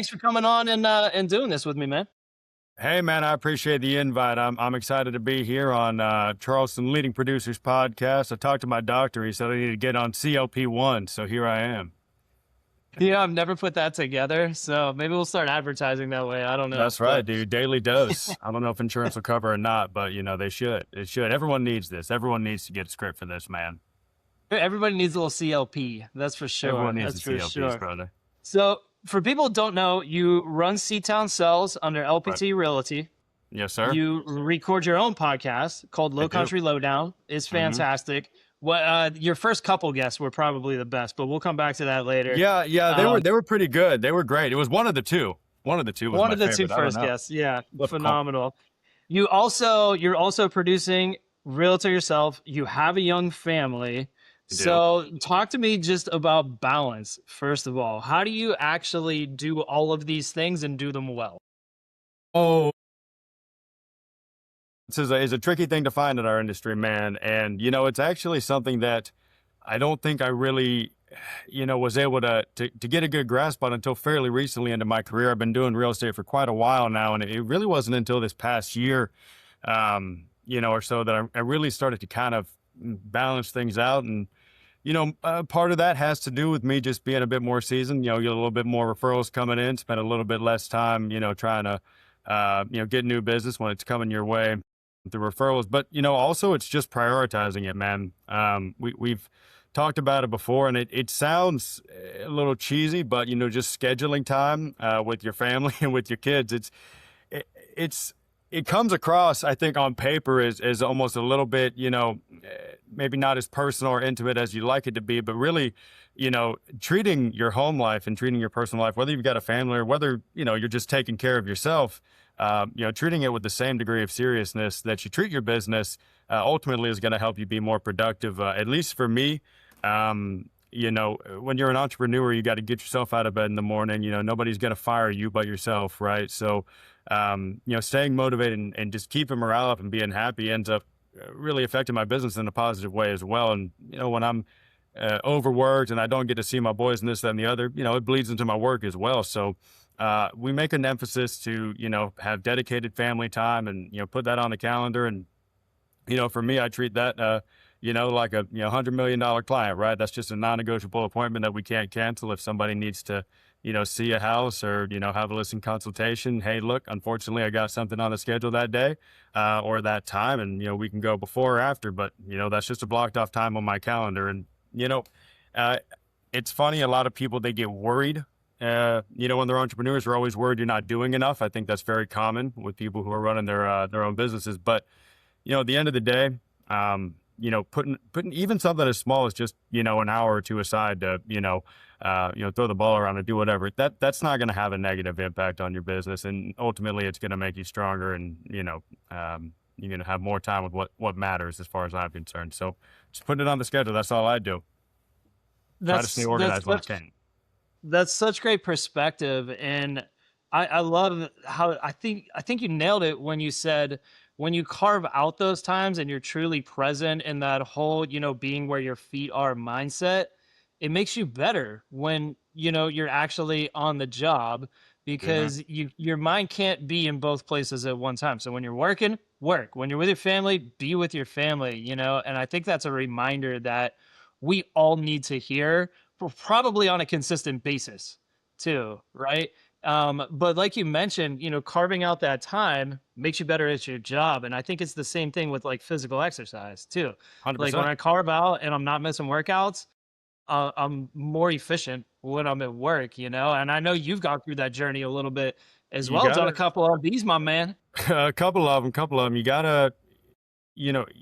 thanks for coming on and doing this with me, man. Hey man, I appreciate the invite. I'm excited to be here on Charleston Leading Producers podcast. I talked to my doctor. He said I need to get on CLP-1, so here I am. Yeah, I've never put that together, so maybe we'll start advertising that way. I don't know, That's right, but dude. Daily dose. I don't know if insurance will cover or not, but they should. It should. Everyone needs this. Everyone needs to get a script for this, man. everybody needs a little CLP. That's for sure. Everyone needs That's the for CLPs, sure. brother. So, for people who don't know, you run CTown Sells under Right. LPT Realty. Yes, sir. You record your own podcast called I do. LowCountry LowDown. It's hmm fantastic. What your first couple guests were probably the best, but we'll come back to that later. Yeah, yeah. They were Um, they were pretty good. They were great. It was one of the two. One of the two was one my of the two favorite. I don't first know. guests, yeah, Flip a coin. phenomenal. You're also producing Realtor yourself. You have a young family. I do. So talk to me just about balance. First of all, how do you actually do all of these things and do them well? Oh, this is a tricky thing to find in our industry, man. And, it's actually something that I don't think I really, was able to get a good grasp on until fairly recently into my career. I've been doing real estate for quite a while now. And it really wasn't until this past year, or so that I really started to kind of balance things out. And, part of that has to do with me just being a bit more seasoned, get a little bit more referrals coming in, spend a little bit less time, trying to, get new business when it's coming your way, the referrals. But also it's just prioritizing it, man. We've talked about it before, and it sounds a little cheesy, but just scheduling time with your family and with your kids. It, it's it comes across, I think, on paper as almost a little bit, maybe not as personal or intimate as you like it to be, but really, treating your home life and treating your personal life, whether you've got a family or whether you're just taking care of yourself. Treating it with the same degree of seriousness that you treat your business ultimately is going to help you be more productive. At least for me, when you're an entrepreneur, you got to get yourself out of bed in the morning. Nobody's going to fire you but yourself, right? So, staying motivated and just keeping morale up and being happy ends up really affecting my business in a positive way as well. And, when I'm overworked and I don't get to see my boys and this, that, and the other, it bleeds into my work as well. So, we make an emphasis to, have dedicated family time and, put that on the calendar. And, for me, I treat that, like a $100 million client, right? That's just a non-negotiable appointment that we can't cancel if somebody needs to, see a house or, have a listing consultation. Hey, look, unfortunately, I got something on the schedule that day or that time, and, we can go before or after, but, that's just a blocked off time on my calendar. And, uh, it's funny, a lot of people, they get worried. When they're entrepreneurs, they're always worried you're not doing enough. I think that's very common with people who are running their own businesses. But at the end of the day, putting even something as small as just an hour or two aside to throw the ball around and do whatever, that's not going to have a negative impact on your business, and ultimately it's going to make you stronger, and you're going to have more time with what matters as far as I'm concerned. So just putting it on the schedule. That's all I do. Try to stay organized when I can. That's such great perspective, and I love how I think you nailed it when you said when you carve out those times and you're truly present in that whole being where your feet are mindset, it makes you better when you're actually on the job, hmm because your mind can't be in both places at one time. So when you're working, work. When you're with your family, be with your family. And I think that's a reminder that we all need to hear, probably on a consistent basis too, right? But like you mentioned, carving out that time makes you better at your job. And I think it's the same thing with like physical exercise too. Like when 100%. I carve out and I'm not missing workouts, I'm more efficient when I'm at work, and I know you've gone through that journey a little bit as You well, done a gotta couple of these, my man. a couple of them. You gotta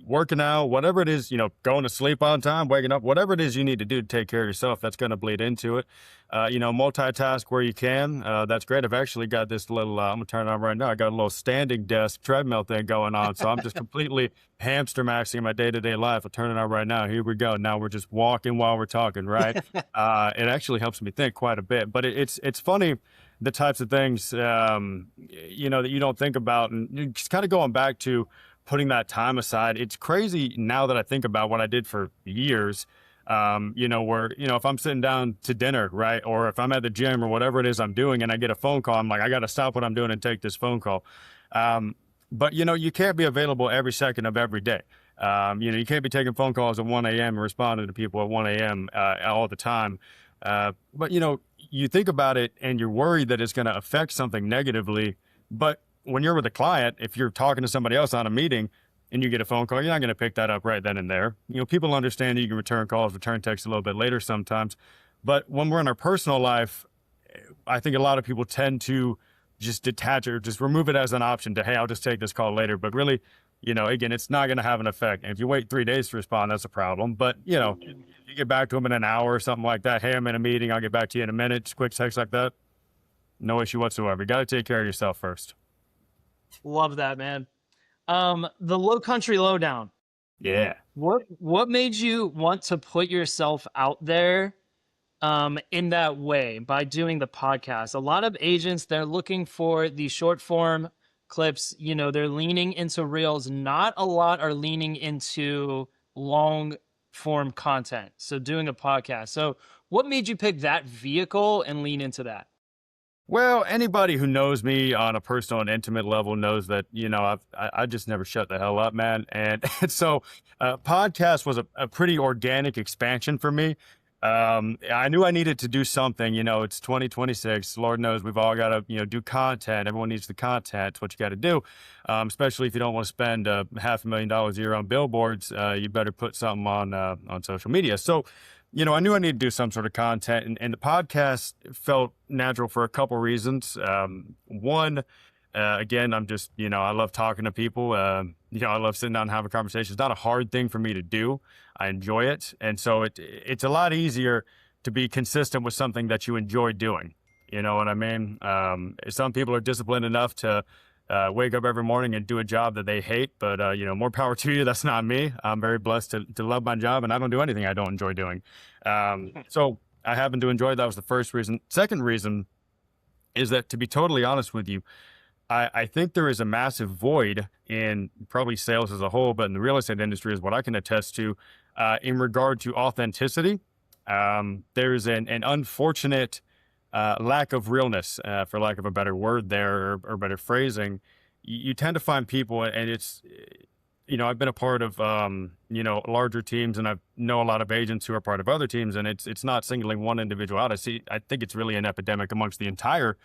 working out, whatever it is, going to sleep on time, waking up, whatever it is you need to do to take care of yourself, that's going to bleed into it. Multitask where you can. That's great. I've actually got this little, I'm going to turn it on right now. I got a little standing desk treadmill thing going on. So I'm just completely hamster maxing my day-to-day life. I'll turn it on right now. Here we go. Now we're just walking while we're talking, right? It actually helps me think quite a bit, but it's funny, the types of things, that you don't think about, and just kind of going back to putting that time aside. It's crazy now that I think about what I did for years. Where, if I'm sitting down to dinner, right, or if I'm at the gym or whatever it is I'm doing, and I get a phone call, I'm like, I got to stop what I'm doing and take this phone call. But you can't be available every second of every day. You can't be taking phone calls at 1 a.m. and responding to people at 1 a.m. All the time. But you think about it and you're worried that it's going to affect something negatively. But when you're with a client, if you're talking to somebody else on a meeting and you get a phone call, you're not going to pick that up right then and there. People understand you can return calls, return texts a little bit later sometimes. But when we're in our personal life, I think a lot of people tend to just detach or just remove it as an option to, hey, I'll just take this call later. But really, again, it's not going to have an effect. And if you wait 3 days to respond, that's a problem. But, you get back to them in an hour or something like that. Hey, I'm in a meeting. I'll get back to you in a minute. Just quick text like that. No issue whatsoever. You got to take care of yourself first. Love that, man. The LowCountry LowDown. Yeah. What made you want to put yourself out there in that way by doing the podcast? A lot of agents, they're looking for the short form clips. They're leaning into reels. Not a lot are leaning into long form content. So doing a podcast. So what made you pick that vehicle and lean into that? Well, anybody who knows me on a personal and intimate level knows that, I just never shut the hell up, man. And so podcast was a pretty organic expansion for me. I knew I needed to do something. It's 2026. Lord knows we've all got to, do content. Everyone needs the content. It's what you got to do, especially if you don't want to spend $500,000 a year on billboards. You better put something on social media. So, I knew I needed to do some sort of content, and the podcast felt natural for a couple reasons. One, again, I'm just, I love talking to people. I love sitting down and having conversations. It's not a hard thing for me to do. I enjoy it. And so it's a lot easier to be consistent with something that you enjoy doing. You know what I mean? Some people are disciplined enough to wake up every morning and do a job that they hate, but more power to you. That's not me. I'm very blessed to love my job, and I don't do anything I don't enjoy doing. So I happen to enjoy it. That was the first reason. Second reason is that, to be totally honest with you, I think there is a massive void in probably sales as a whole, but in the real estate industry is what I can attest to, in regard to authenticity. There's an unfortunate lack of realness, for lack of a better word there, or better phrasing. You tend to find people, and it's, I've been a part of, larger teams, and I know a lot of agents who are part of other teams, and it's not singling one individual out. I think it's really an epidemic amongst the entire,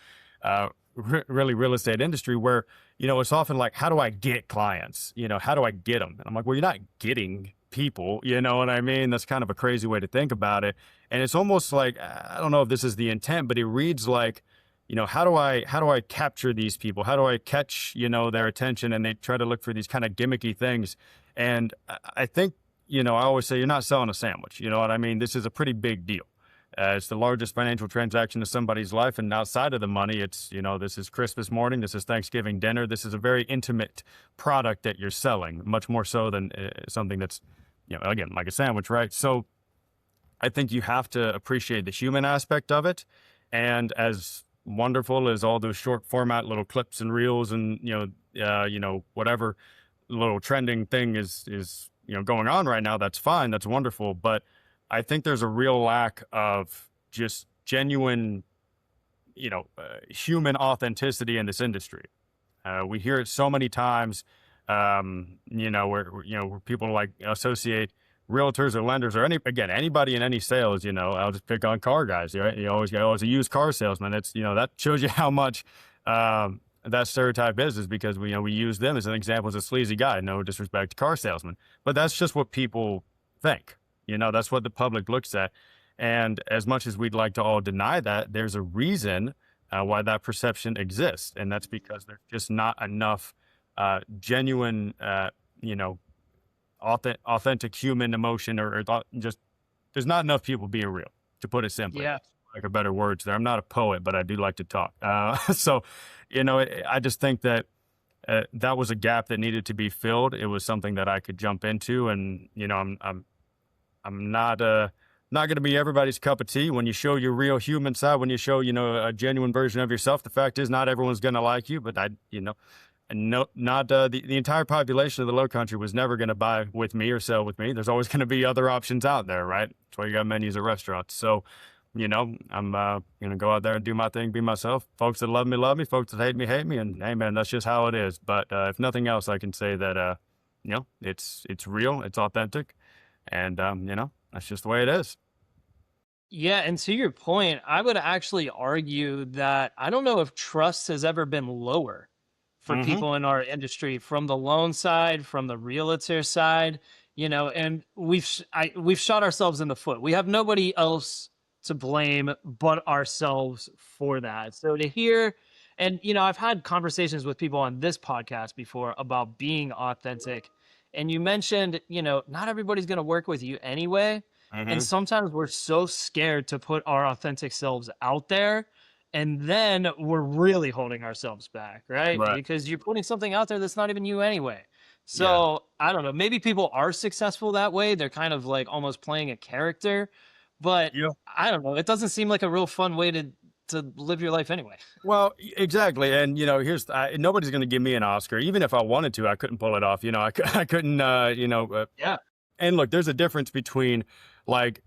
really real estate industry, where, it's often like, how do I get clients? How do I get them? And I'm like, well, you're not getting people, you know what I mean? That's kind of a crazy way to think about it. And it's almost like, I don't know if this is the intent, but it reads like, how do I capture these people? How do I catch, their attention? And they try to look for these kind of gimmicky things. And I think, I always say, you're not selling a sandwich. You know what I mean? This is a pretty big deal. It's the largest financial transaction of somebody's life. And outside of the money, it's, this is Christmas morning. This is Thanksgiving dinner. This is a very intimate product that you're selling, much more so than something that's, again, like a sandwich, right? So I think you have to appreciate the human aspect of it. And as wonderful as all those short format little clips and reels and, whatever little trending thing is, going on right now, that's fine. That's wonderful. But I think there's a real lack of just genuine, human authenticity in this industry. We hear it so many times, where people like associate realtors or lenders or anybody in any sales. I'll just pick on car guys. Right? You always a used car salesman. It's that shows you how much that stereotype is because we use them as an example as a sleazy guy. No disrespect to car salesmen, but that's just what people think. That's what the public looks at. And as much as we'd like to all deny that, there's a reason why that perception exists. And that's because there's just not enough genuine, authentic human emotion or just, there's not enough people being real, to put it simply. Yeah. Like a better words there. I'm not a poet, but I do like to talk. So, I just think that that was a gap that needed to be filled. It was something that I could jump into, and I'm not going to be everybody's cup of tea. When you show your real human side, when you show, a genuine version of yourself, the fact is not everyone's going to like you, but and no, not the entire population of the Low Country was never going to buy with me or sell with me. There's always going to be other options out there, right? That's why you got menus at restaurants. So, I'm gonna go out there and do my thing, be myself. Folks that love me, love me. Folks that hate me. And hey, man, that's just how it is. But if nothing else, I can say that it's real, it's authentic, and that's just the way it is. Yeah, and to your point, I would actually argue that I don't know if trust has ever been lower for Hmm. people in our industry from the loan side, from the realtor side, and we've shot ourselves in the foot. We have nobody else to blame but ourselves for that. So to hear, and I've had conversations with people on this podcast before about being authentic, and you mentioned, not everybody's going to work with you anyway, and Hmm. sometimes we're so scared to put our authentic selves out there. And then we're really holding ourselves back, right? Right. Because you're putting something out there that's not even you anyway. Yeah. So I don't know. Maybe people are successful that way. They're kind of like almost playing a character, but Yeah. I don't know. It doesn't seem like a real fun way to live your life anyway. Well, exactly. And, nobody's going to give me an Oscar. Even if I wanted to, I couldn't pull it off. I couldn't, Yeah. and look, there's a difference between like,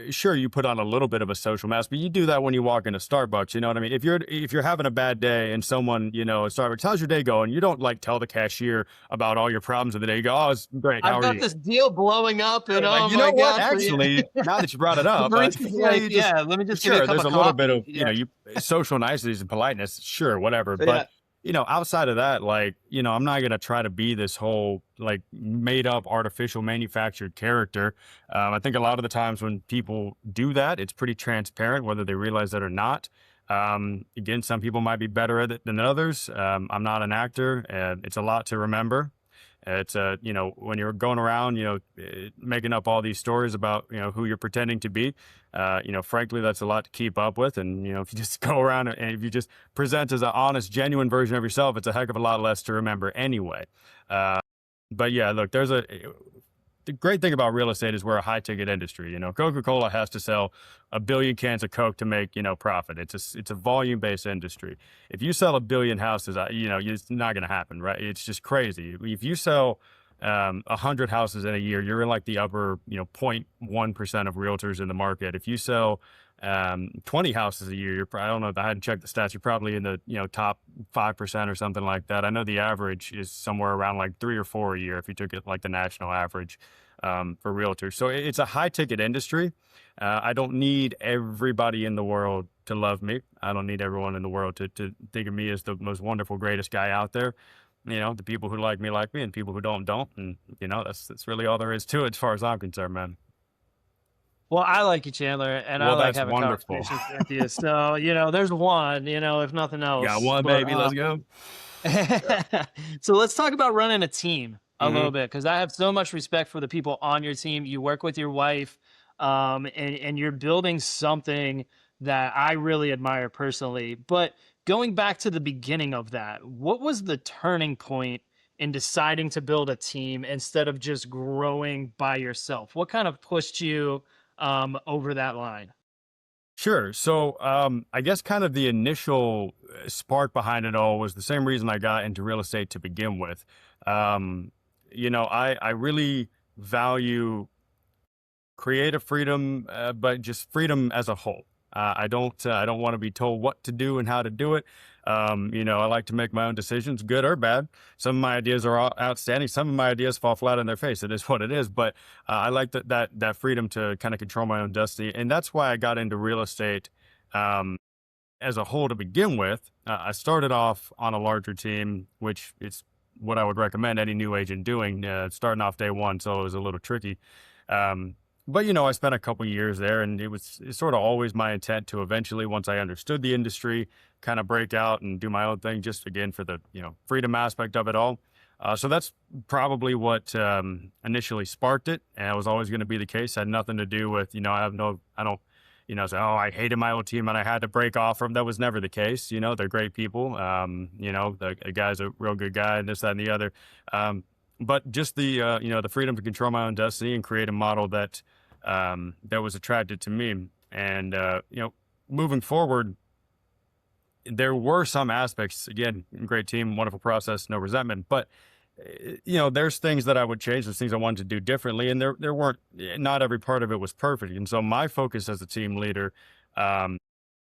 sure, you put on a little bit of a social mask, but you do that when you walk into Starbucks. You know what I mean? If you're having a bad day and someone, at Starbucks, how's your day going? You don't like tell the cashier about all your problems of the day. You go, oh, it's great. I've How are got you? this deal blowing up You're and like, oh you my know what? gosh. Actually, now that you brought it The up, barista's like, you just yeah, let me just give you a sure. cup There's of a little bit coffee. of Yeah. you social niceties and politeness, sure, whatever. But Yeah. outside of that, like I'm not gonna try to be this whole like made up, artificial, manufactured character. I think a lot of the times when people do that, it's pretty transparent, whether they realize that or not. Again, some people might be better at it than others. I'm not an actor, and it's a lot to remember. It's when you're going around, making up all these stories about who you're pretending to be. Frankly, that's a lot to keep up with. And if you just go around and if you just present as an honest, genuine version of yourself, it's a heck of a lot less to remember anyway. Uh, but yeah, look, the great thing about real estate is we're a high ticket industry. Coca-Cola has to sell a billion cans of Coke to make, profit. It's a volume based industry. If you sell a billion houses, it's not going to happen, right? It's just crazy. If you sell 100 houses in a year, you're in like the upper, 0.1% of realtors in the market. If you sell 20 houses a year, I don't know, I hadn't checked the stats, you're probably in the, top 5% or something like that. I know the average is somewhere around like 3 or 4 a year if you took it like the national average for realtors. So it's a high ticket industry. I don't need everybody in the world to love me. I don't need everyone in the world to think of me as the most wonderful, greatest guy out there. The people who like me, and people who don't. And, that's really all there is to it as far as I'm concerned, man. Well, I like you, Chandler, and I Well, like that's having wonderful. conversations with you. So, there's one, if nothing Got else. one, But baby. Let's go. Yeah. so let's talk about running a team a Hmm. little bit because I have so much respect for the people on your team. You work with your wife, and you're building something that I really admire personally. But going back to the beginning of that, what was the turning point in deciding to build a team instead of just growing by yourself? What kind of pushed you over that line? Sure. So, I guess kind of the initial spark behind it all was the same reason I got into real estate to begin with. I really value creative freedom, but just freedom as a whole. I don't want to be told what to do and how to do it. I like to make my own decisions, good or bad. Some of my ideas are outstanding. Some of my ideas fall flat on their face. It is what it is. But I like that freedom to kind of control my own destiny, and that's why I got into real estate as a whole to begin with. I started off on a larger team, which is what I would recommend any new agent doing, starting off day one. So it was a little tricky. Um, but I spent a couple years there, and it's sort of always my intent to eventually, once I understood the industry, kind of break out and do my own thing, just again for the freedom aspect of it all. So that's probably what initially sparked it, and it was always going to be the case. Had nothing to do with I don't say, oh, I hated my old team and I had to break off from. That was never the case. They're great people. The guy's a real good guy, and this, that, and the other. But just the freedom to control my own destiny and create a model that was attracted to me. And moving forward, there were some aspects, again, great team, wonderful process, no resentment, but there's things that I would change, there's things I wanted to do differently, and there weren't, not every part of it was perfect. And so my focus as a team leader um,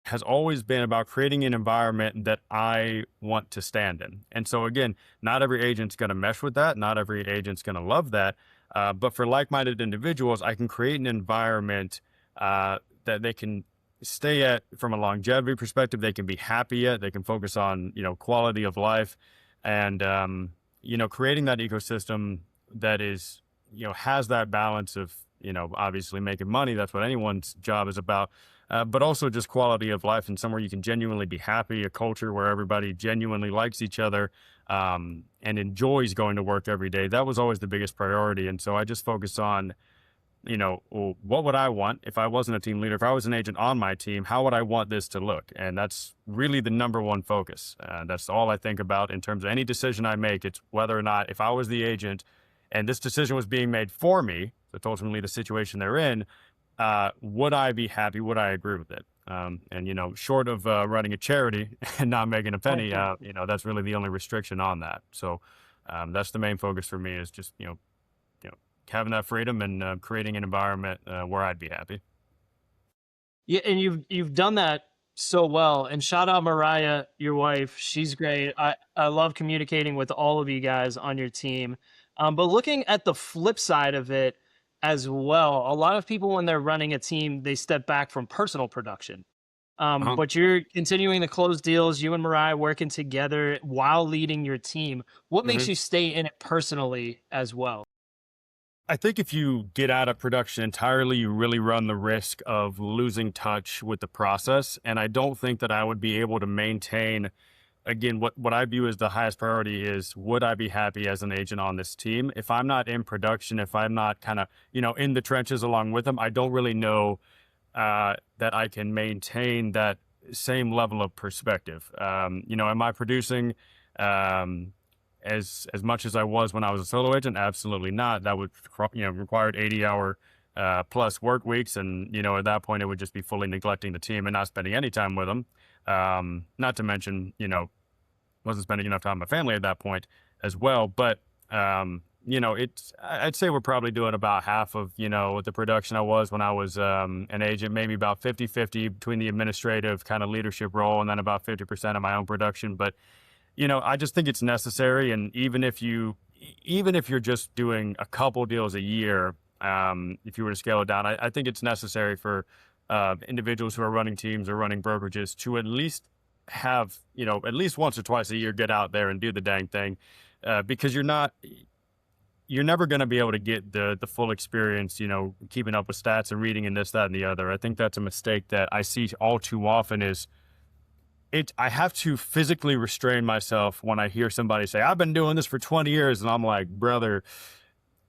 has always been about creating an environment that I want to stand in. And so again, not every agent's going to mesh with that, not every agent's going to love that, but for like-minded individuals, I can create an environment that they can stay at from a longevity perspective. They can be happy at, they can focus on, quality of life, and creating that ecosystem that is, has that balance of, obviously making money. That's what anyone's job is about. But also just quality of life, and somewhere you can genuinely be happy, a culture where everybody genuinely likes each other, and enjoys going to work every day. That was always the biggest priority. And so I just focused on, well, what would I want if I wasn't a team leader? If I was an agent on my team, how would I want this to look? And that's really the number one focus. That's all I think about in terms of any decision I make. It's whether or not, if I was the agent and this decision was being made for me, that's ultimately the situation they're in, would I be happy? Would I agree with it? And, short of running a charity and not making a penny, that's really the only restriction on that. So that's the main focus for me, is just, having that freedom and creating an environment where I'd be happy. Yeah, and you've done that so well. And shout out Mariah, your wife. She's great. I love communicating with all of you guys on your team. But looking at the flip side of it as well, a lot of people when they're running a team, they step back from personal production. Uh-huh. But you're continuing to close deals, you and Mariah working together while leading your team. What makes Mhm. you stay in it personally as well? I think if you get out of production entirely, you really run the risk of losing touch with the process. And I don't think that I would be able to maintain, again, what I view as the highest priority is, would I be happy as an agent on this team? If I'm not in production, if I'm not kind of, in the trenches along with them, I don't really know that I can maintain that same level of perspective. Am I producing um, as much as I was when I was a solo agent? Absolutely not. That would required 80-hour plus work weeks, and at that point it would just be fully neglecting the team and not spending any time with them. Not to mention, wasn't spending enough time with my family at that point as well. But I'd say we're probably doing about half of, the production I was when I was an agent, maybe about 50-50 between the administrative kind of leadership role and then about 50% of my own production. But, I just think it's necessary. And even if you're just doing a couple deals a year, if you were to scale it down, I think it's necessary for individuals who are running teams or running brokerages to at least have, at least once or twice a year, get out there and do the dang thing, because you're never going to be able to get the full experience, keeping up with stats and reading and this, that, and the other. I think that's a mistake that I see all too often. I have to physically restrain myself when I hear somebody say, I've been doing this for 20 years. And I'm like, brother,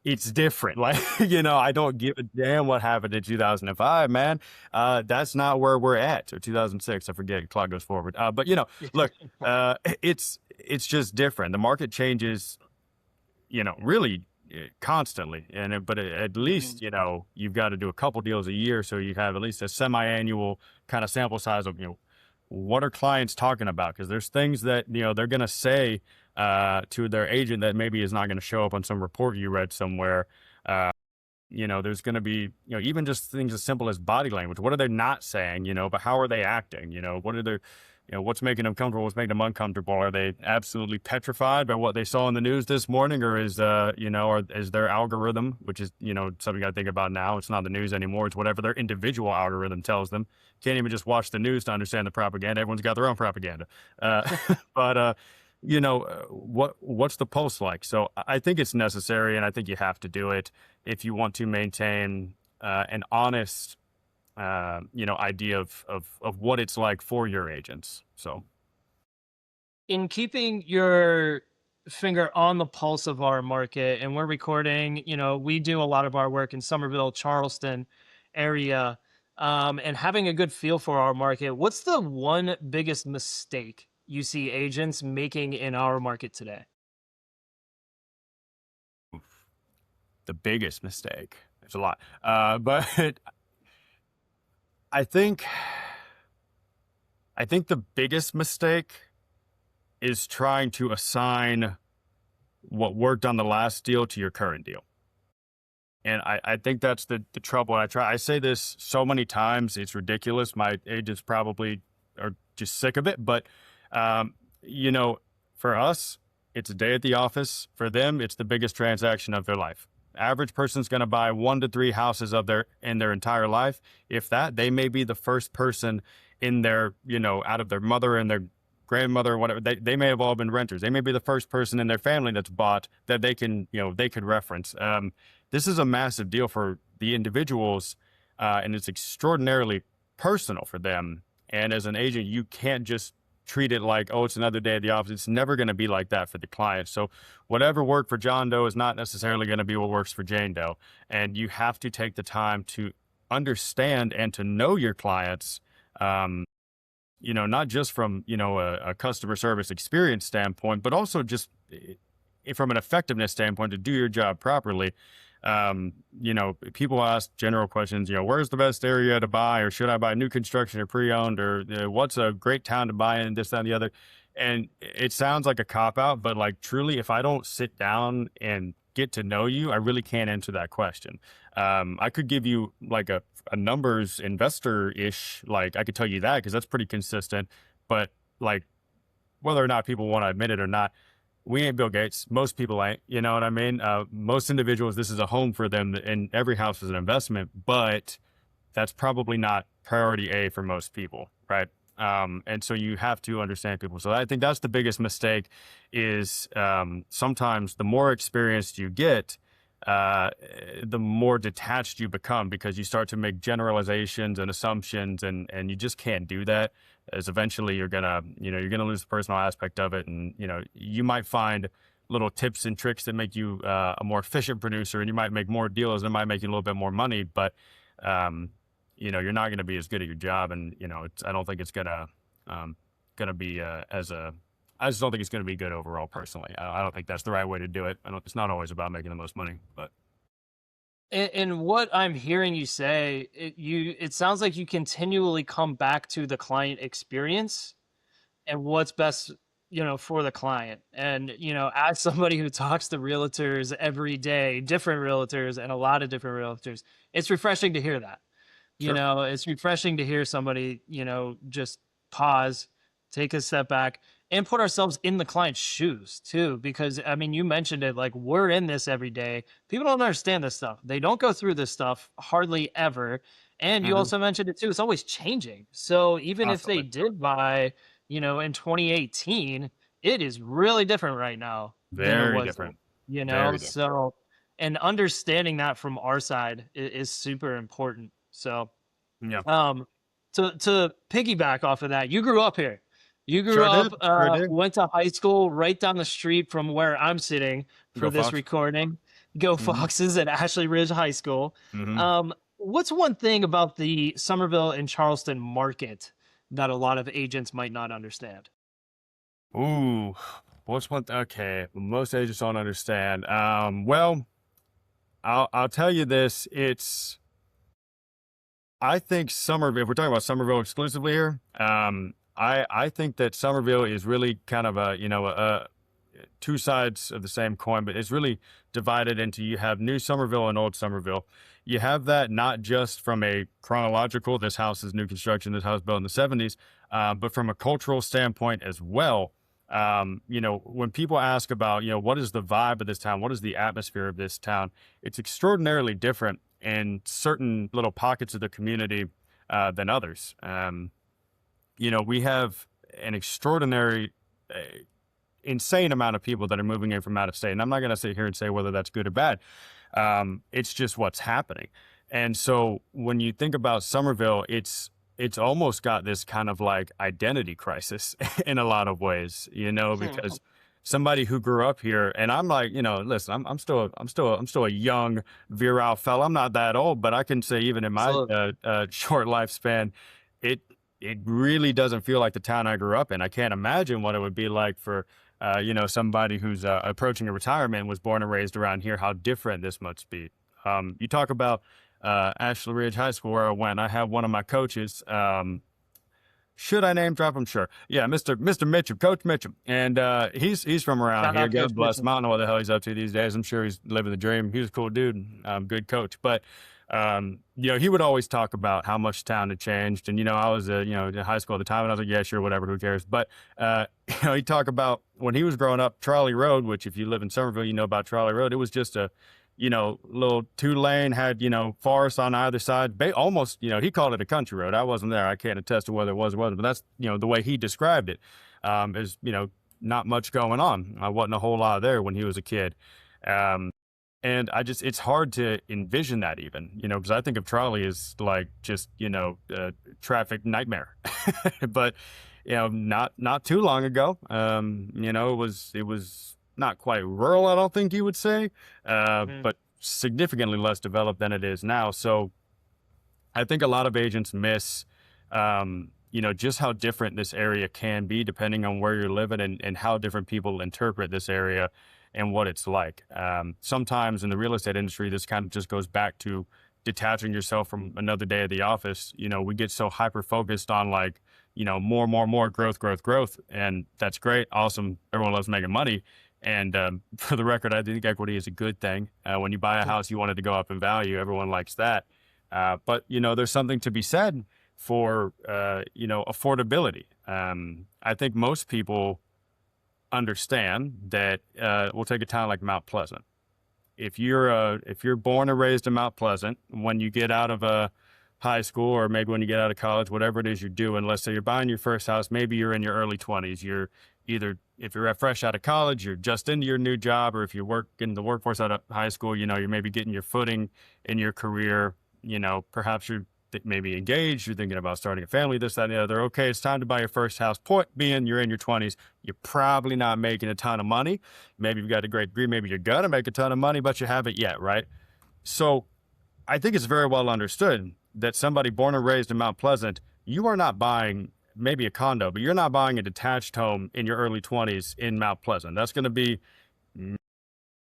it's different. Like, I don't give a damn what happened in 2005, man. That's not where we're at. Or 2006, I forget, clock goes forward. But look, it's just different. The market changes, really constantly. But at least, you've got to do a couple deals a year. So you have at least a semi-annual kind of sample size of, what are clients talking about? Because there's things that, they're going to say to their agent that maybe is not going to show up on some report you read somewhere. There's going to be, even just things as simple as body language. What are they not saying, but how are they acting? What are their, what's making them comfortable, what's making them uncomfortable? Are they absolutely petrified by what they saw in the news this morning? Or is, or is their algorithm, which is, something I think about now, it's not the news anymore. It's whatever their individual algorithm tells them. Can't even just watch the news to understand the propaganda. Everyone's got their own propaganda. But, what's the pulse like? So I think it's necessary, and I think you have to do it if you want to maintain an honest, idea of what it's like for your agents. So, In keeping your finger on the pulse of our market, and we're recording, we do a lot of our work in Somerville, Charleston area, and having a good feel for our market, what's the one biggest mistake you see agents making in our market today? the biggest mistake. There's a lot, but I think I think the biggest mistake is trying to assign what worked on the last deal to your current deal. And I think that's the trouble. I say this so many times, it's ridiculous. My agents probably are just sick of it. But, um, you know, for us, it's a day at the office. For them, it's the biggest transaction of their life. Average person's going to buy 1 to 3 houses in their entire life. If that, they may be the first person in their, out of their mother and their grandmother or whatever, they may have all been renters. They may be the first person in their family that's bought that they can, they could reference. This is a massive deal for the individuals, and it's extraordinarily personal for them. And as an agent, you can't just treat it like, oh, it's another day at the office. It's never going to be like that for the client. So whatever worked for John Doe is not necessarily going to be what works for Jane Doe. And you have to take the time to understand and to know your clients, not just from, a customer service experience standpoint, but also just from an effectiveness standpoint to do your job properly. People ask general questions, where's the best area to buy, or should I buy new construction or pre-owned, or what's a great town to buy in, this, that, and the other. And it sounds like a cop out, but like truly, if I don't sit down and get to know you, I really can't answer that question. I could give you like a numbers investor-ish, like I could tell you that because that's pretty consistent, but like whether or not people want to admit it or not, we ain't Bill Gates. Most people ain't, you know what I mean? Most individuals, this is a home for them, and every house is an investment, but that's probably not priority A for most people, right? And so you have to understand people. So I think that's the biggest mistake is sometimes the more experienced you get, the more detached you become because you start to make generalizations and assumptions, and you just can't do that. As eventually you're gonna lose the personal aspect of it, and you might find little tips and tricks that make you a more efficient producer, and you might make more deals and it might make you a little bit more money, but you're not going to be as good at your job, and I don't think it's gonna be I just don't think it's going to be good overall. Personally, I don't think that's the right way to do it. It's not always about making the most money, but And what I'm hearing you say, it sounds like you continually come back to the client experience and what's best, for the client. And, as somebody who talks to realtors every day, different realtors and a lot of different realtors, it's refreshing to hear that. sure. It's refreshing to hear somebody, just pause, take a step back, and put ourselves in the client's shoes too. Because I mean, you mentioned it, like we're in this every day. People don't understand this stuff. They don't go through this stuff hardly ever. And you Hmm. also mentioned it too, it's always changing. So even if they Constantly. did buy, in 2018, it is really different right now than it Very was, different. you know? Very different. So, and understanding that from our side is super important. So, Yeah. um, to piggyback off of that, you grew up here. You grew Sure up, did. Sure did. went to high school right down the street from where I'm sitting Go for this Fox. recording. Go Hmm. Foxes at Ashley Ridge High School. Hmm. What's one thing about the Somerville and Charleston market that a lot of agents might not understand? Ooh, what's one? Okay, most agents don't understand. Well, I'll tell you this. I think Somerville. If we're talking about Somerville exclusively here, I think that Somerville is really kind of a two sides of the same coin, but it's really divided into, you have New Somerville and Old Somerville. You have that not just from a chronological, this house is new construction, this house built in the 70s, but from a cultural standpoint as well. When people ask about, what is the vibe of this town? What is the atmosphere of this town? It's extraordinarily different in certain little pockets of the community than others. We have an extraordinary, insane amount of people that are moving in from out of state. And I'm not going to sit here and say whether that's good or bad. It's just what's happening. And so when you think about Somerville, it's almost got this kind of like identity crisis in a lot of ways, Hmm. because somebody who grew up here, and I'm like, listen, I'm still a young virile fella. I'm not that old, but I can say even in my Absolutely. short lifespan, it it really doesn't feel like the town I grew up in. I can't imagine what it would be like for somebody who's approaching a retirement and was born and raised around here, how different this must be. You talk about Ashley Ridge High School, where I went. I had one of my coaches. Should I name drop him? Sure. Yeah, Mr. Mitchum, Coach Mitchum, and he's from around Shout here. out Coach God bless him. Mitchell. I don't know what the hell he's up to these days. I'm sure he's living the dream. He was a cool dude, good coach. But he would always talk about how much town had changed. And I was in high school at the time, and I was like, yeah, sure, whatever, who cares? But he'd talk about when he was growing up, Charlie Road, which if you live in Somerville, you know about Charlie Road. It was just a little 2-lane, had, forest on either side, almost, he called it a country road. I wasn't there. I can't attest to whether it was or wasn't, but that's, the way he described it, is, not much going on. I wasn't a whole lot there when he was a kid. And it's hard to envision that even, because I think of Charlie as like just, a traffic nightmare, but, not too long ago, it was not quite rural, I don't think you would say, Mhm. but significantly less developed than it is now. So I think a lot of agents miss, just how different this area can be depending on where you're living and how different people interpret this area and what it's like. Sometimes in the real estate industry, this kind of just goes back to detaching yourself from another day at the office. We get so hyper focused on like, more growth, growth, growth. And that's great. Awesome. Everyone loves making money. And for the record, I think equity is a good thing. When you buy a house, you want it to go up in value. Everyone likes that. But there's something to be said for, affordability. I think most people understand that, we'll take a town like Mount Pleasant. If you're born and raised in Mount Pleasant, when you get out of a high school or maybe when you get out of college, whatever it is you're doing, let's say you're buying your first house, maybe you're in your early 20s. You're either, if you're fresh out of college, you're just into your new job, or if you work in the workforce out of high school, you're maybe getting your footing in your career. Perhaps you're maybe engaged, you're thinking about starting a family, this, that, and the other. Okay, it's time to buy your first house. Point being, you're in your 20s. You're probably not making a ton of money. Maybe you've got a great degree. Maybe you're going to make a ton of money, but you haven't yet, right? So I think it's very well understood that somebody born and raised in Mount Pleasant, you are not buying maybe a condo, but you're not buying a detached home in your early 20s in Mount Pleasant. That's going to be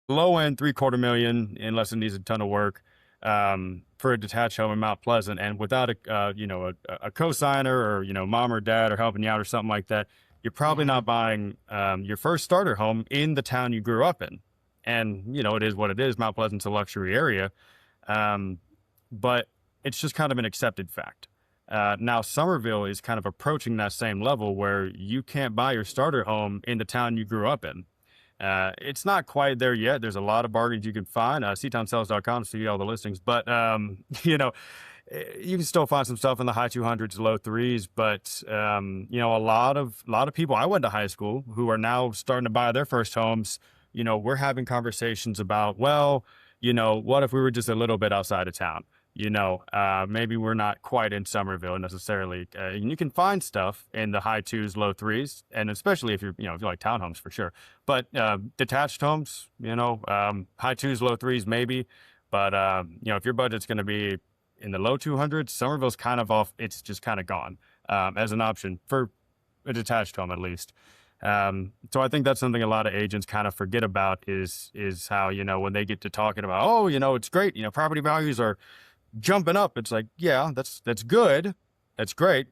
low end $750,000 unless it needs a ton of work, for a detached home in Mount Pleasant. And without a co-signer or, mom or dad or helping you out or something like that, you're probably Mhm. not buying your first starter home in the town you grew up in. And, it is what it is. Mount Pleasant's a luxury area. But it's just kind of an accepted fact. Now, Somerville is kind of approaching that same level where you can't buy your starter home in the town you grew up in. It's not quite there yet. There's a lot of bargains you can find. CTownSells.com to see all the listings. But, you can still find some stuff in the high 200s, low threes. But, a lot of people I went to high school who are now starting to buy their first homes, we're having conversations about, well, what if we were just a little bit outside of town? Maybe we're not quite in Somerville necessarily. And you can find stuff in the high 2s, low 3s, and especially if if you like townhomes for sure. But detached homes, high 2s, low 3s maybe. But if your budget's going to be in the low 200s, Somerville's kind of off. It's just kind of gone as an option for a detached home at least. So I think that's something a lot of agents kind of forget about is how, when they get to talking about, oh, it's great, property values are jumping up. It's like, yeah, that's good. That's great.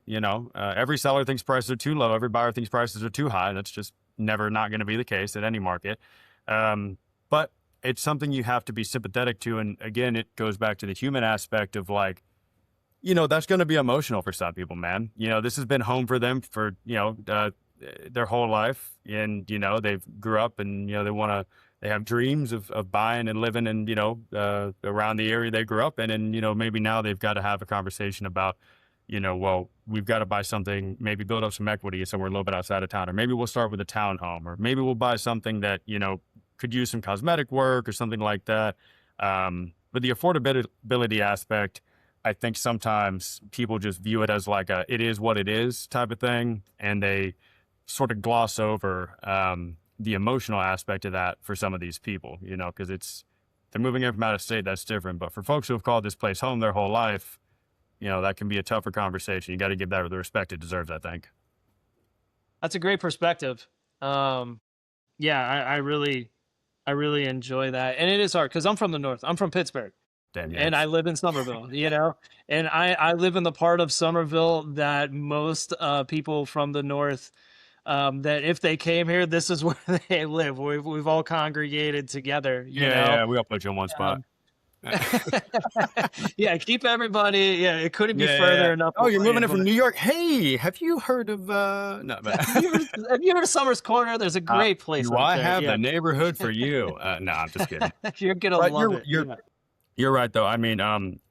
Every seller thinks prices are too low. Every buyer thinks prices are too high. That's just never not going to be the case at any market. But it's something you have to be sympathetic to. And again, it goes back to the human aspect of like, that's going to be emotional for some people, man. This has been home for them for, their whole life. And, they've grew up and, they have dreams of buying and living in, around the area they grew up in. And, maybe now they've got to have a conversation about, well, we've got to buy something, maybe build up some equity somewhere a little bit outside of town, or maybe we'll start with a townhome, or maybe we'll buy something that, could use some cosmetic work or something like that. But the affordability aspect, I think sometimes people just view it as like it is what it is type of thing. And they sort of gloss over, the emotional aspect of that for some of these people, because they're moving in from out of state. That's different. But for folks who have called this place home their whole life, that can be a tougher conversation. You got to give that the respect it deserves, I think. That's a great perspective. Yeah, I really enjoy that, and it is hard because I'm from the north. I'm from Pittsburgh, Damn And I Yanks. live in Somerville, and I live in the part of Somerville that most people from the north, that if they came here, this is where they live. We've all congregated together, Yeah, yeah, we all put you in one spot. Um, yeah, keep everybody. Yeah, it couldn't be Yeah, yeah, yeah. further enough Oh, you're away. moving in from But New York? Hey, have you heard of no, but have you heard of Summers Corner? There's a great place do up I there. have Yeah, the neighborhood for you? No, I'm just kidding. you're gonna But love you're it. you're Yeah, you're right though. I mean,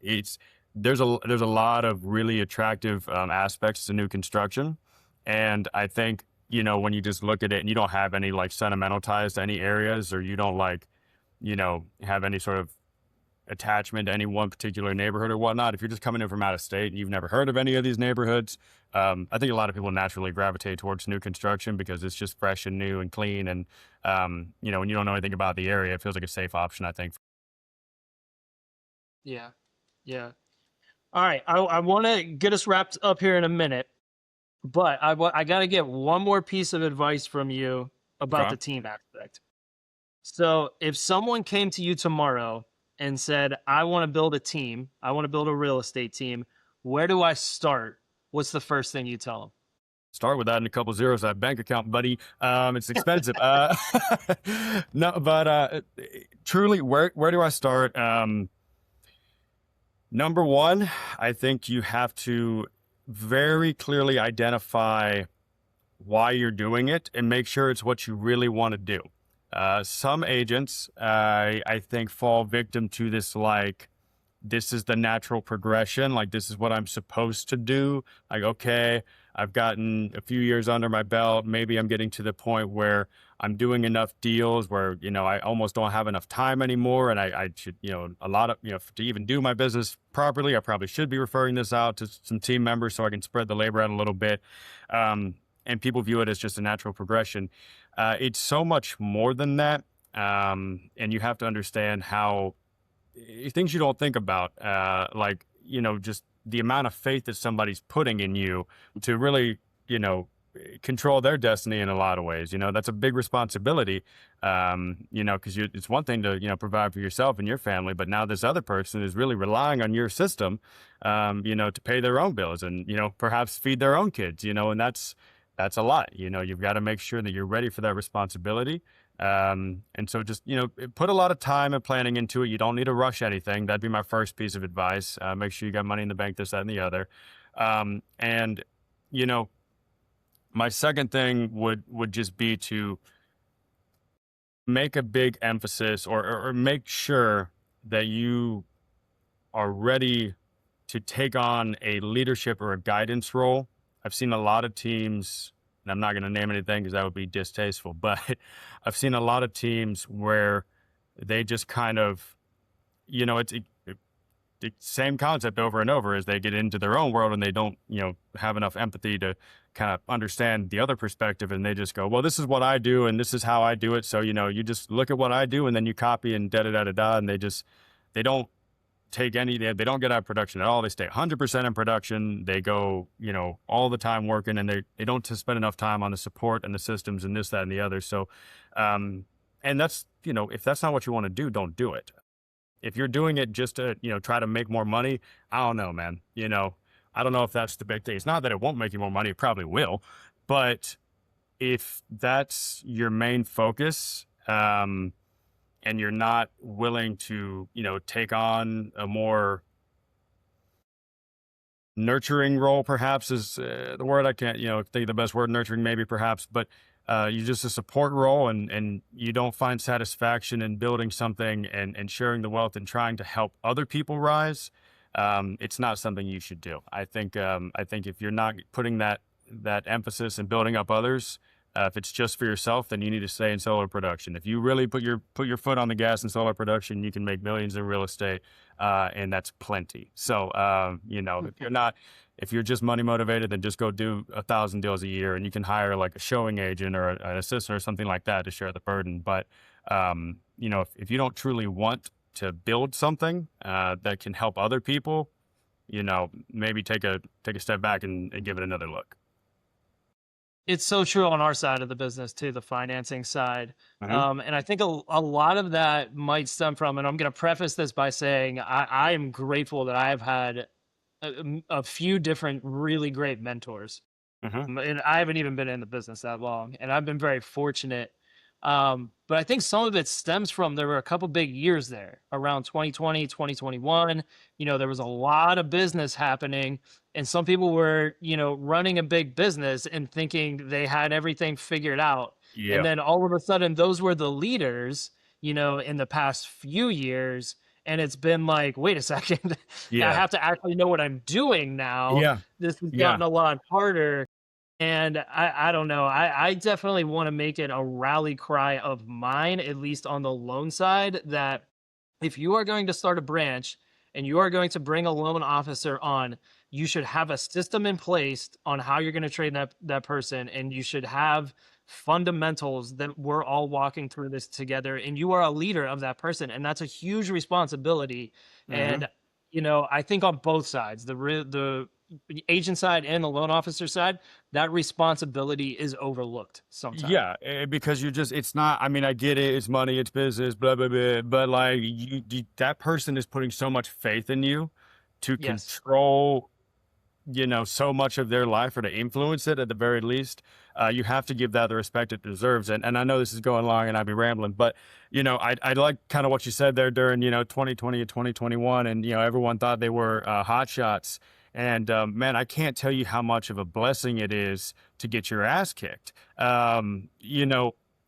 it's there's a lot of really attractive aspects to new construction, and I think when you just look at it and you don't have any like sentimental ties to any areas, or you don't like have any sort of attachment to any one particular neighborhood or whatnot. If you're just coming in from out of state and you've never heard of any of these neighborhoods, I think a lot of people naturally gravitate towards new construction because it's just fresh and new and clean. And, when you don't know anything about the area, it feels like a safe option, I think. yeah, yeah. All right, I want to get us wrapped up here in a minute, but I got to get one more piece of advice from you about Okay. the team aspect. So, if someone came to you tomorrow and said, "I want to build a team. I want to build a real estate team. Where do I start?" What's the first thing you tell them? Start with adding a couple zeros to that bank account, buddy. It's expensive. No, but truly, where do I start? Number one, I think you have to very clearly identify why you're doing it and make sure it's what you really want to do. Some agents, I think, fall victim to this like, this is the natural progression. Like, this is what I'm supposed to do. Like, okay, I've gotten a few years under my belt. Maybe I'm getting to the point where I'm doing enough deals where, I almost don't have enough time anymore. And I should, a lot of, to even do my business properly, I probably should be referring this out to some team members so I can spread the labor out a little bit. And people view it as just a natural progression. It's so much more than that. And you have to understand how things you don't think about, like, just the amount of faith that somebody's putting in you to really, control their destiny in a lot of ways. That's a big responsibility, because it's one thing to, provide for yourself and your family, but now this other person is really relying on your system, to pay their own bills and, perhaps feed their own kids, and that's a lot. You've got to make sure that you're ready for that responsibility. And so just, put a lot of time and planning into it. You don't need to rush anything. That'd be my first piece of advice. Make sure you got money in the bank, this, that, and the other. And, my second thing would just be to make a big emphasis or make sure that you are ready to take on a leadership or a guidance role. I've seen a lot of teams, and I'm not going to name anything because that would be distasteful, but I've seen a lot of teams where they just kind of, it's the same concept over and over as they get into their own world and they don't, have enough empathy to kind of understand the other perspective. And they just go, well, this is what I do and this is how I do it. So, you just look at what I do and then you copy and da-da-da-da-da. And they don't take they don't get out of production at all. They stay 100% in production. They go, all the time working, and they don't spend enough time on the support and the systems and this, that, and the other. So, and that's, if that's not what you want to do, don't do it. If you're doing it just to, try to make more money, I don't know, man. I don't know if that's the big thing. It's not that it won't make you more money. It probably will. But if that's your main focus, and you're not willing to, take on a more nurturing role, perhaps is the word. I can't, think of the best word, nurturing maybe perhaps, but you just a support role and you don't find satisfaction in building something and sharing the wealth and trying to help other people rise. It's not something you should do. I think if you're not putting that emphasis and building up others, if it's just for yourself, then you need to stay in solar production. If you really put your foot on the gas in solar production, you can make millions in real estate, and that's plenty. So, if you're just money motivated, then just go do 1,000 deals a year, and you can hire like a showing agent or an assistant or something like that to share the burden. But, if you don't truly want to build something that can help other people, maybe take a step back and give it another look. It's so true on our side of the business too, the financing side. Uh-huh. And I think a lot of that might stem from, and I'm going to preface this by saying I am grateful that I've had a few different really great mentors. Uh-huh. And I haven't even been in the business that long, and I've been very fortunate. But I think some of it stems from there were a couple big years there around 2020, 2021. You know, there was a lot of business happening, and some people were, you know, running a big business and thinking they had everything figured out. And Yeah. then all of a sudden, those were the leaders, you know, in the past few years. And it's been like, wait a second, I Yeah. have to actually know what I'm doing now. Yeah. This has Yeah. gotten a lot harder. And I don't know. I definitely want to make it a rally cry of mine, at least on the loan side, that if you are going to start a branch and you are going to bring a loan officer on, you should have a system in place on how you're going to train that person, and you should have fundamentals that we're all walking through this together, and you are a leader of that person, and that's a huge responsibility. Uh-huh. And you know, I think on both sides, the agent side and the loan officer side, that responsibility is overlooked sometimes. Yeah, because you're just, it's not, I mean, I get it, it's money, it's business, blah, blah, blah, but like that person is putting so much faith in you to Yes. control, so much of their life or to influence it at the very least. You have to give that the respect it deserves. And I know this is going long and I've been rambling, but, I like kind of what you said there during, 2020 and 2021. And, everyone thought they were hot shots. And man, I can't tell you how much of a blessing it is to get your ass kicked. A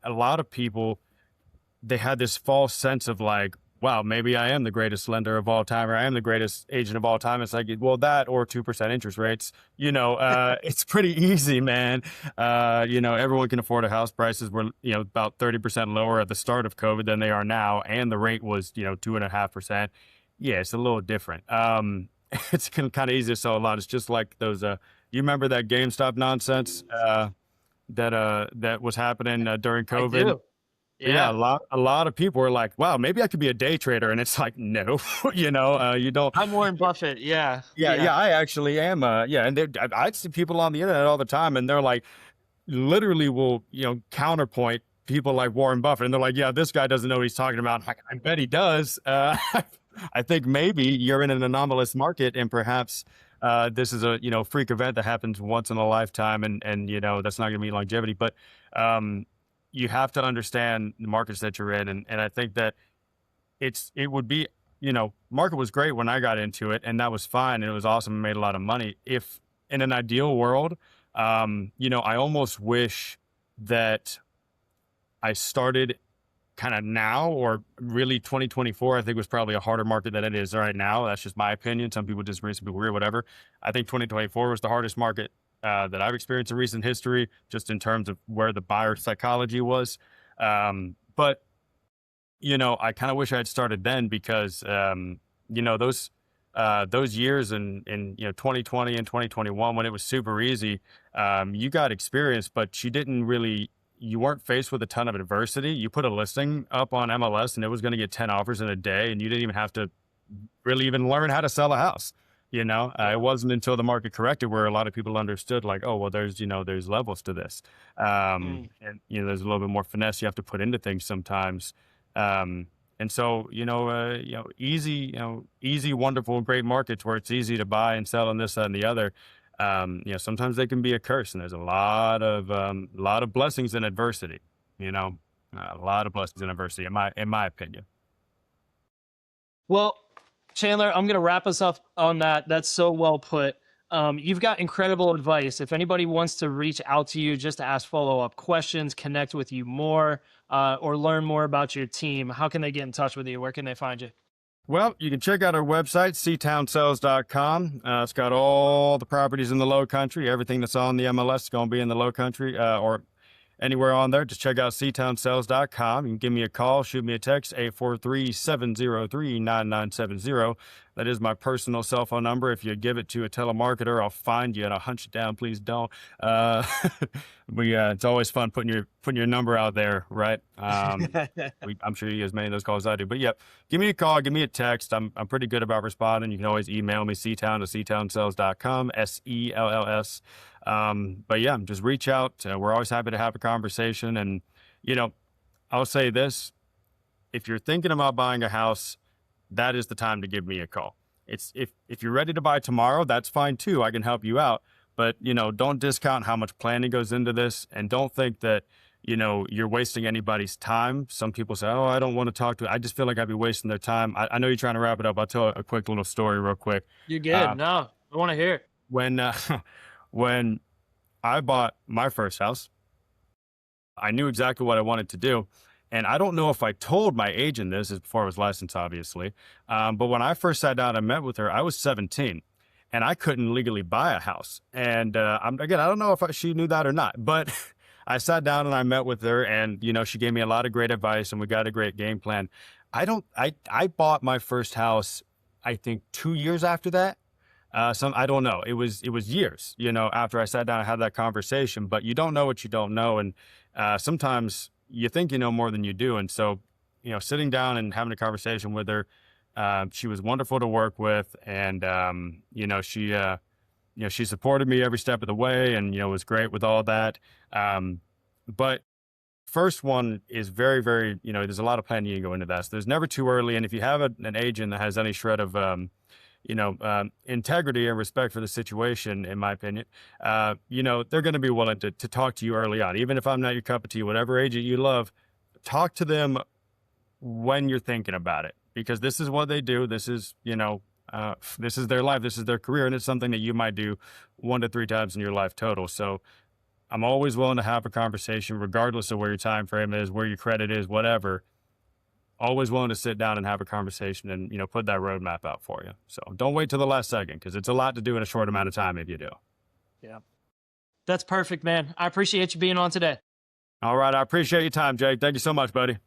lot of people, they had this false sense of like, wow, maybe I am the greatest lender of all time, or I am the greatest agent of all time. It's like, well, that or 2% interest rates, it's pretty easy, man. Everyone can afford a house. Prices were, about 30% lower at the start of COVID than they are now. And the rate was, 2.5%. Yeah, it's a little different. It's kind of easy to sell a lot. It's just like those, you remember that GameStop nonsense, that was happening during I COVID? do. Yeah, Yeah. a lot of people are like, "Wow, maybe I could be a day trader," and it's like, no, you don't. I'm Warren Buffett. Yeah. Yeah, Yeah. yeah, I actually am. Yeah, and I see people on the internet all the time, and they're like, literally will counterpoint people like Warren Buffett, and they're like, "Yeah, this guy doesn't know what he's talking about." I bet he does. I think maybe you're in an anomalous market, and perhaps this is a freak event that happens once in a lifetime, and that's not going to be longevity, but. Um, you have to understand the markets that you're in. And I think that it would be, market was great when I got into it and that was fine. And it was awesome and made a lot of money. If in an ideal world, I almost wish that I started kind of now, or really 2024, I think was probably a harder market than it is right now. That's just my opinion. Some people disagree, some people agree, whatever. I think 2024 was the hardest market that I've experienced in recent history, just in terms of where the buyer psychology was. But I kind of wish I had started then because those years in 2020 and 2021 when it was super easy, you got experience, but you weren't faced with a ton of adversity. You put a listing up on MLS and it was going to get 10 offers in a day, and you didn't even have to really even learn how to sell a house. Yeah. It wasn't until the market corrected where a lot of people understood like, oh, well, there's levels to this. Mm. And, there's a little bit more finesse you have to put into things sometimes. And so, easy, wonderful, great markets where it's easy to buy and sell and this, that, and the other. Sometimes they can be a curse, and there's a lot of blessings in adversity, a lot of blessings in adversity, in my opinion. Well, Chandler, I'm going to wrap us up on that. That's so well put. You've got incredible advice. If anybody wants to reach out to you just to ask follow-up questions, connect with you more, or learn more about your team, how can they get in touch with you? Where can they find you? Well, you can check out our website, CTownSells.com. It's got all the properties in the LowCountry. Everything that's on the MLS is going to be in the LowCountry, or anywhere on there. Just check out CTownSells.com. You can give me a call, shoot me a text, 843-703-9970. That is my personal cell phone number. If you give it to a telemarketer, I'll find you and I'll hunt you down. Please don't. Uh, it's always fun putting your number out there, right? I'm sure you get as many of those calls as I do. But yeah, give me a call, give me a text. I'm pretty good about responding. You can always email me, CTown@CTownSells.com, SELLS. But yeah, just reach out. We're always happy to have a conversation. And, I'll say this, if you're thinking about buying a house, that is the time to give me a call. If you're ready to buy tomorrow, that's fine too. I can help you out. But, don't discount how much planning goes into this, and don't think that, you're wasting anybody's time. Some people say, oh, I don't want to talk to, I just feel like I'd be wasting their time. I know you're trying to wrap it up. I'll tell a quick little story real quick. You're good. No, I want to hear it. When I bought my first house, I knew exactly what I wanted to do. And I don't know if I told my agent this, before I was licensed, obviously. But when I first sat down and met with her, I was 17 and I couldn't legally buy a house. And I don't know if she knew that or not, but I sat down and I met with her, and, she gave me a lot of great advice and we got a great game plan. I bought my first house, I think 2 years after that. I don't know. It was years, after I sat down and had that conversation, but you don't know what you don't know. And sometimes you think you know more than you do. And so, sitting down and having a conversation with her, she was wonderful to work with. And, she supported me every step of the way, and, was great with all that. But first one is very, very, there's a lot of planning you go into that. So there's never too early. And if you have an agent that has any shred of, integrity and respect for the situation, in my opinion, they're going to be willing to talk to you early on. Even if I'm not your cup of tea, whatever agent you love, talk to them when you're thinking about it, because this is what they do. This is, this is their life. This is their career. And it's something that you might do 1 to 3 times in your life total. So I'm always willing to have a conversation, regardless of where your time frame is, where your credit is, whatever. Always willing to sit down and have a conversation and, put that roadmap out for you. So don't wait till the last second, because it's a lot to do in a short amount of time if you do. Yeah. That's perfect, man. I appreciate you being on today. All right. I appreciate your time, Jake. Thank you so much, buddy.